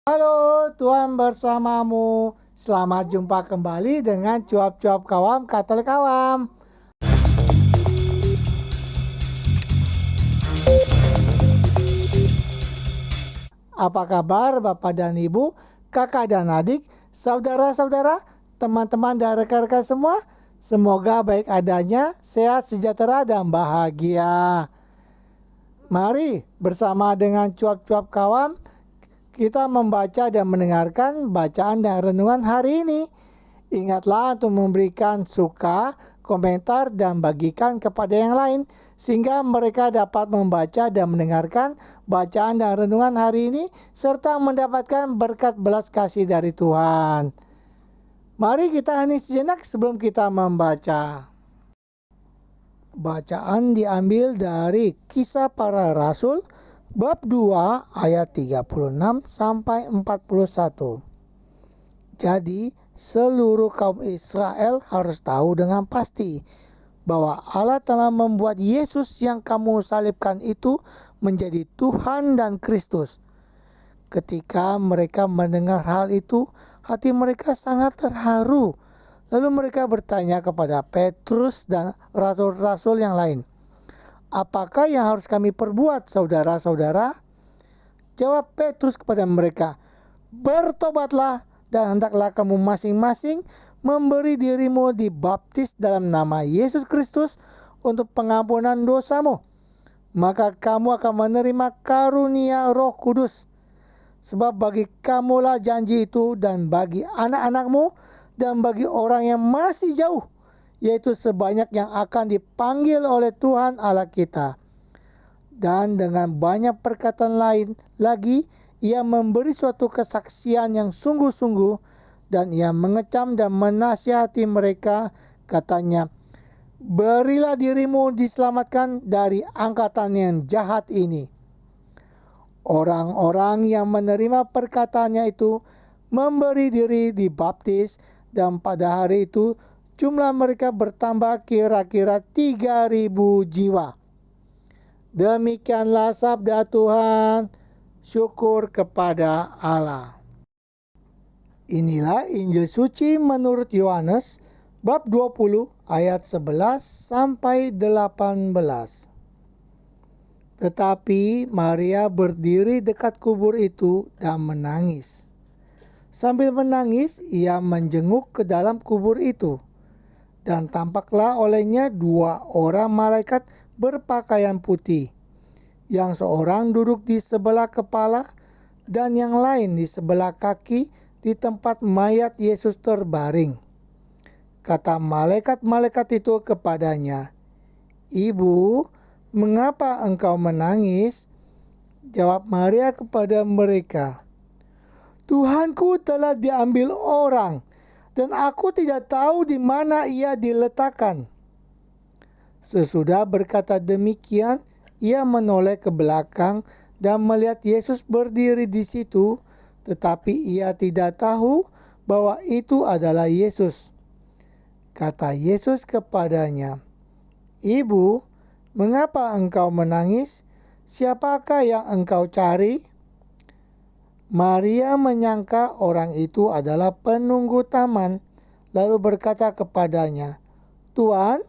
Halo, Tuhan bersamamu. Selamat jumpa kembali dengan cuap-cuap kawam Katolik Awam. Apa kabar Bapak dan Ibu, kakak dan adik, saudara-saudara, teman-teman dan rekan-rekan semua? Semoga baik adanya, sehat, sejahtera, dan bahagia. Mari bersama dengan cuap-cuap kawam kita membaca dan mendengarkan bacaan dan renungan hari ini. Ingatlah untuk memberikan suka, komentar, dan bagikan kepada yang lain, sehingga mereka dapat membaca dan mendengarkan bacaan dan renungan hari ini, serta mendapatkan berkat belas kasih dari Tuhan. Mari kita hening sejenak sebelum kita membaca. Bacaan diambil dari Kisah Para Rasul, bab 2 ayat 36 sampai 41. Jadi, seluruh kaum Israel harus tahu dengan pasti bahwa Allah telah membuat Yesus yang kamu salibkan itu menjadi Tuhan dan Kristus. Ketika mereka mendengar hal itu, hati mereka sangat terharu. Lalu mereka bertanya kepada Petrus dan rasul-rasul yang lain, "Apakah yang harus kami perbuat, saudara-saudara?" Jawab Petrus kepada mereka, "Bertobatlah dan hendaklah kamu masing-masing memberi dirimu dibaptis dalam nama Yesus Kristus untuk pengampunan dosamu. Maka kamu akan menerima karunia Roh Kudus. Sebab bagi kamulah janji itu dan bagi anak-anakmu dan bagi orang yang masih jauh, yaitu sebanyak yang akan dipanggil oleh Tuhan Allah kita." Dan dengan banyak perkataan lain lagi, ia memberi suatu kesaksian yang sungguh-sungguh, dan ia mengecam dan menasihati mereka, katanya, "Berilah dirimu diselamatkan dari angkatan yang jahat ini." Orang-orang yang menerima perkataannya itu memberi diri dibaptis, dan pada hari itu jumlah mereka bertambah kira-kira 3.000 jiwa. Demikianlah sabda Tuhan. Syukur kepada Allah. Inilah Injil suci menurut Yohanes bab 20 ayat 11 sampai 18. Tetapi Maria berdiri dekat kubur itu dan menangis. Sambil menangis, ia menjenguk ke dalam kubur itu. Dan tampaklah olehnya 2 orang malaikat berpakaian putih. Yang seorang duduk di sebelah kepala dan yang lain di sebelah kaki di tempat mayat Yesus terbaring. Kata malaikat-malaikat itu kepadanya, "Ibu, mengapa engkau menangis?" Jawab Maria kepada mereka, "Tuhanku telah diambil orang, dan aku tidak tahu di mana ia diletakkan." Sesudah berkata demikian, ia menoleh ke belakang dan melihat Yesus berdiri di situ, tetapi ia tidak tahu bahwa itu adalah Yesus. Kata Yesus kepadanya, "Ibu, mengapa engkau menangis? Siapakah yang engkau cari?" Maria menyangka orang itu adalah penunggu taman, lalu berkata kepadanya, "Tuan,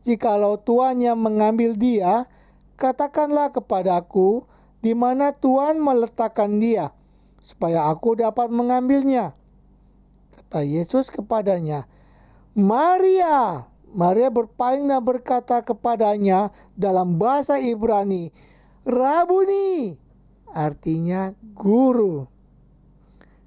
jikalau Tuan yang mengambil dia, katakanlah kepadaku di mana Tuhan meletakkan dia, supaya aku dapat mengambilnya." Kata Yesus kepadanya, "Maria!" Maria berpaling dan berkata kepadanya dalam bahasa Ibrani, "Rabuni!" artinya guru.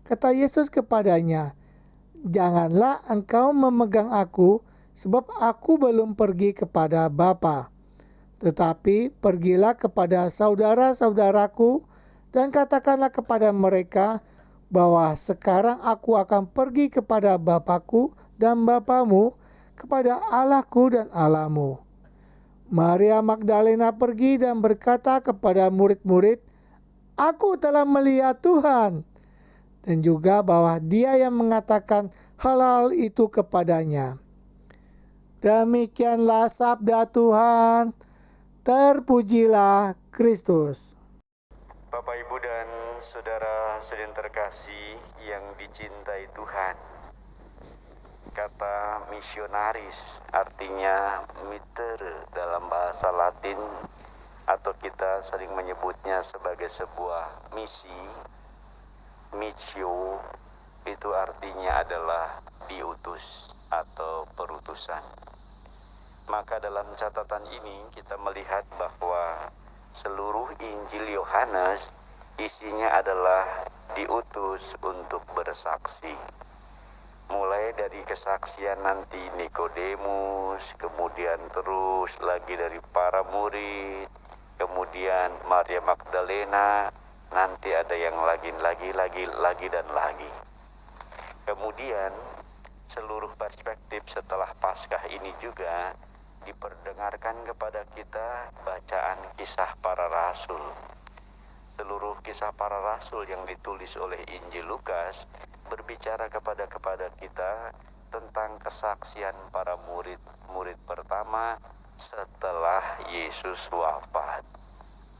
Kata Yesus kepadanya, "Janganlah engkau memegang aku, sebab aku belum pergi kepada Bapa. Tetapi pergilah kepada saudara-saudaraku dan katakanlah kepada mereka bahwa sekarang aku akan pergi kepada Bapakku dan Bapamu, kepada Allahku dan Allahmu." Maria Magdalena pergi dan berkata kepada murid-murid, "Aku telah melihat Tuhan," dan juga bahwa Dia yang mengatakan hal-hal itu kepadanya. Demikianlah sabda Tuhan. Terpujilah Kristus. Bapak, Ibu, dan saudara-saudara terkasih yang dicintai Tuhan, kata misionaris artinya miter dalam bahasa Latin, atau kita sering menyebutnya sebagai sebuah misi. Missio itu artinya adalah diutus atau perutusan. Maka dalam catatan ini kita melihat bahwa seluruh Injil Yohanes isinya adalah diutus untuk bersaksi. Mulai dari kesaksian nanti Nikodemus, kemudian terus lagi dari para murid, kemudian Maria Magdalena, nanti ada yang lagi dan lagi. Kemudian seluruh perspektif setelah Paskah ini juga diperdengarkan kepada kita bacaan kisah para rasul. Seluruh kisah para rasul yang ditulis oleh Injil Lukas berbicara kepada kita tentang kesaksian para murid pertama setelah Yesus wafat.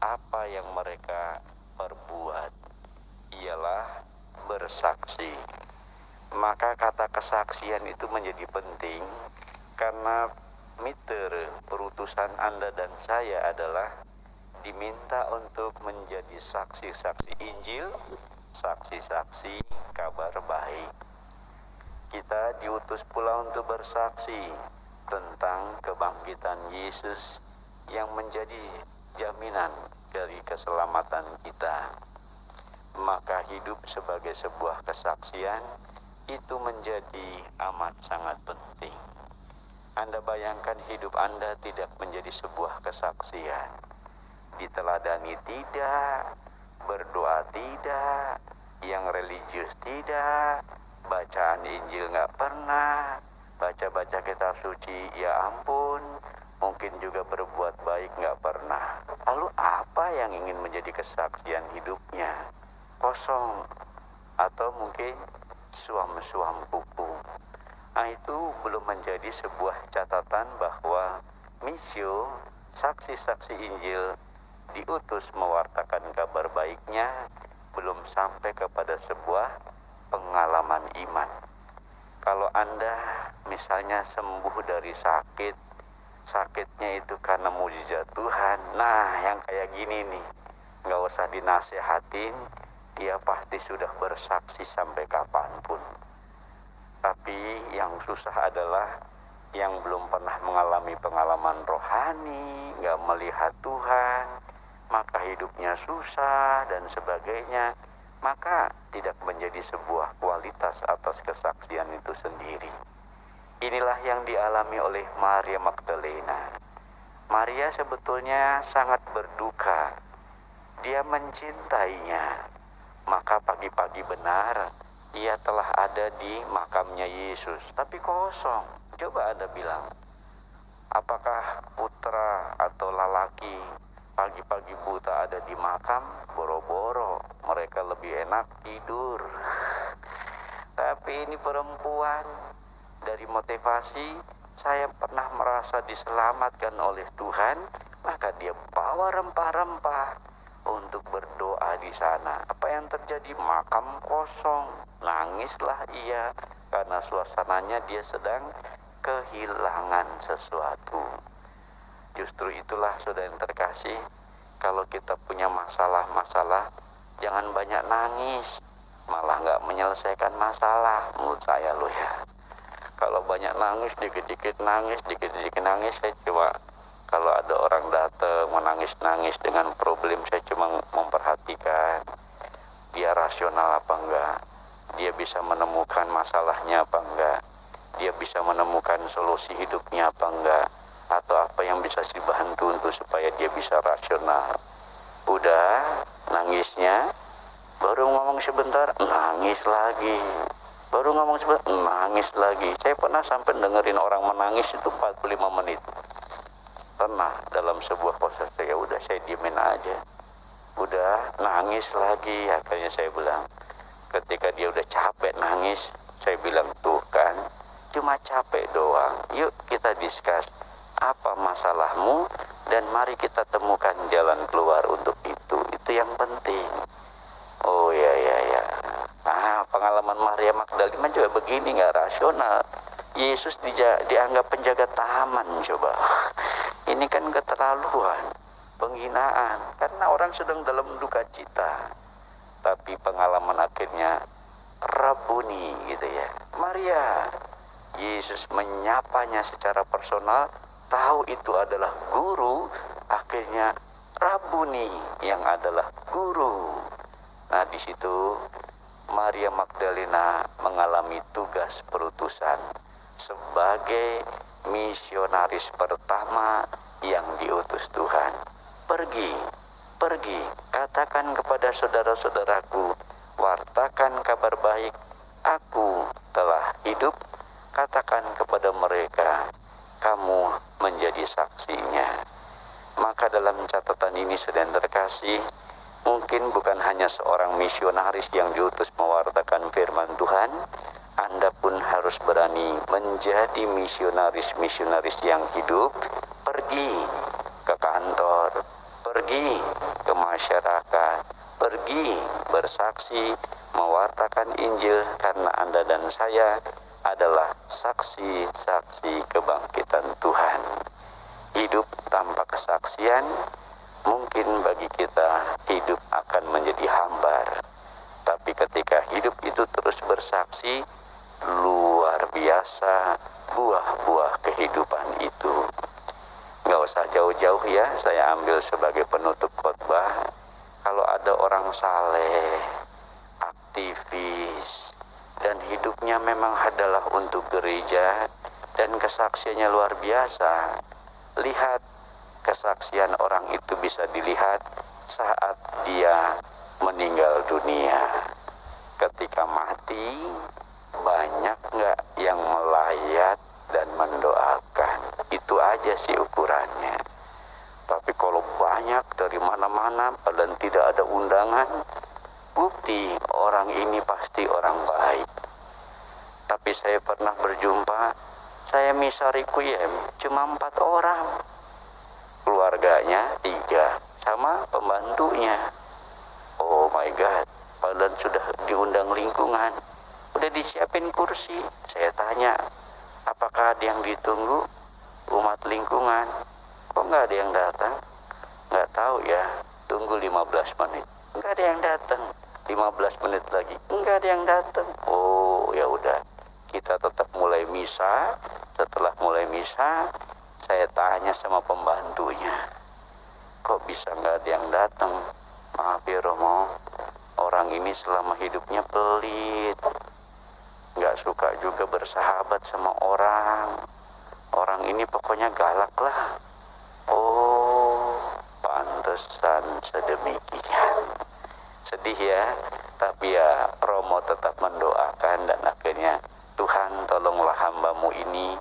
Apa yang mereka perbuat ialah bersaksi. Maka kata kesaksian itu menjadi penting karena miter perutusan Anda dan saya adalah diminta untuk menjadi saksi-saksi Injil, saksi-saksi kabar baik. Kita diutus pula untuk bersaksi tentang kebangkitan Yesus yang menjadi jaminan dari keselamatan kita. Maka hidup sebagai sebuah kesaksian itu menjadi amat sangat penting. Anda bayangkan hidup Anda tidak menjadi sebuah kesaksian. Diteladani tidak, berdoa tidak, yang religius tidak, bacaan Injil nggak pernah, baca-baca kitab suci ya ampun, mungkin juga berbuat baik nggak pernah. Lalu apa yang ingin menjadi kesaksian hidupnya? Kosong, atau mungkin suam-suam kuku. Nah, itu belum menjadi sebuah catatan bahwa missio, saksi-saksi Injil, diutus mewartakan kabar baiknya, belum sampai kepada sebuah pengalaman iman. Kalau Anda misalnya sembuh dari sakitnya itu karena mujizat Tuhan, nah yang kayak gini nih, nggak usah dinasehatin, dia pasti sudah bersaksi sampai kapanpun. Tapi yang susah adalah yang belum pernah mengalami pengalaman rohani, nggak melihat Tuhan, maka hidupnya susah dan sebagainya, maka tidak menjadi sebuah kualitas atas kesaksian itu sendiri. Inilah yang dialami oleh Maria Magdalena. Maria sebetulnya sangat berduka. Dia mencintainya. Maka pagi-pagi benar ia telah ada di makamnya Yesus, tapi kosong. Coba Anda bilang, apakah putra atau lalaki pagi-pagi buta ada di makam? Boro-boro, mereka lebih enak tidur. Tapi ini perempuan, dari motivasi saya pernah merasa diselamatkan oleh Tuhan, maka dia bawa rempah-rempah untuk berdoa di sana. Apa yang terjadi? Makam kosong. Nangislah ia karena suasananya dia sedang kehilangan sesuatu. Justru itulah saudara yang terkasih, kalau kita punya masalah-masalah, jangan banyak nangis, malah nggak menyelesaikan masalah menurut saya loh ya. Kalau banyak nangis, dikit-dikit nangis, saya cuma kalau ada orang datang menangis-nangis dengan problem, saya cuma memperhatikan dia rasional apa enggak, dia bisa menemukan masalahnya apa enggak, dia bisa menemukan solusi hidupnya apa enggak, atau apa yang bisa dibantu untuk supaya dia bisa rasional. Udah nangisnya, baru ngomong sebentar, nangis lagi. Baru ngomong sebentar, nangis lagi. Saya pernah sampai dengerin orang menangis itu 45 menit. Pernah dalam sebuah proses, ya udah saya diemin aja. Udah nangis lagi, akhirnya saya bilang, ketika dia udah capek nangis, saya bilang, tuh kan, cuma capek doang. Yuk kita discuss apa masalahmu dan mari kita temukan jalan keluar untuk itu. Itu itu yang penting. Oh ya. Pengalaman Maria Magdalena juga begini, nggak rasional. Yesus dianggap penjaga taman, coba. Ini kan keterlaluan, penghinaan, karena orang sedang dalam duka cita. Tapi pengalaman akhirnya Rabuni gitu ya. Maria, Yesus menyapanya secara personal, tahu itu adalah guru, akhirnya Rabuni yang adalah guru. Nah, di situ Maria Magdalena mengalami tugas perutusan sebagai misionaris pertama yang diutus Tuhan. Pergi, katakan kepada saudara-saudaraku, wartakan kabar baik, aku telah hidup, katakan kepada mereka, kamu menjadi saksinya. Maka dalam catatan ini, saudara terkasih, mungkin bukan hanya seorang misionaris yang diutus mewartakan firman Tuhan, Anda pun harus berani menjadi misionaris-misionaris yang hidup, pergi ke kantor, pergi ke masyarakat, pergi bersaksi, mewartakan Injil, karena Anda dan saya adalah saksi-saksi kebangkitan Tuhan. Hidup tanpa kesaksian, mungkin bagi kita hidup akan menjadi hambar. Tapi ketika hidup itu terus bersaksi, luar biasa buah-buah kehidupan itu. Nggak usah jauh-jauh ya, saya ambil sebagai penutup khotbah. Kalau ada orang saleh, aktivis, dan hidupnya memang adalah untuk gereja, dan kesaksiannya luar biasa, lihat, kesaksian orang itu bisa dilihat saat dia meninggal dunia. Ketika mati, banyak nggak yang melayat dan mendoakan? Itu aja sih ukurannya. Tapi kalau banyak dari mana-mana dan tidak ada undangan, bukti orang ini pasti orang baik. Tapi saya pernah berjumpa, saya misa requiem cuma 4 orang. Keluarganya 3 sama pembantunya. Oh my God, padahal sudah diundang lingkungan, udah disiapin kursi. Saya tanya, apakah ada yang ditunggu umat lingkungan? Kok nggak ada yang datang? Nggak tahu ya, tunggu 15 menit. Nggak ada yang datang. 15 menit lagi, nggak ada yang datang. Oh ya udah, kita tetap mulai misa. Setelah mulai misa, saya tanya sama pembantunya, kok bisa nggak ada yang datang? Maaf ya Romo, orang ini selama hidupnya pelit, nggak suka juga bersahabat sama orang. Orang ini pokoknya galak lah. Oh, pantesan sedemikian. Sedih ya, tapi ya Romo tetap mendoakan, dan akhirnya Tuhan tolonglah hambamu ini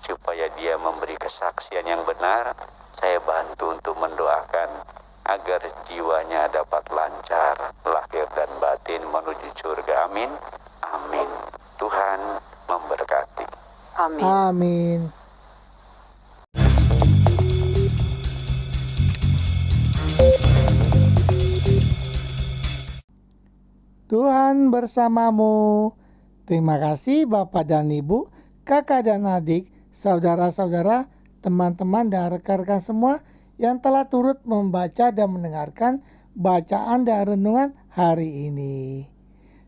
supaya dia memberi kesaksian yang benar. Saya bantu untuk mendoakan agar jiwanya dapat lancar, lahir dan batin menuju surga. Amin. Amin. Tuhan memberkati. Amin. Amin. Tuhan bersamamu. Terima kasih Bapak dan Ibu, kakak dan adik, saudara-saudara, teman-teman dan rekan-rekan semua yang telah turut membaca dan mendengarkan bacaan dan renungan hari ini.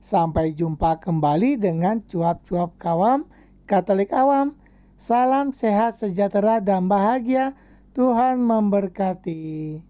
Sampai jumpa kembali dengan cuap-cuap kawam Katolik awam. Salam sehat, sejahtera, dan bahagia. Tuhan memberkati.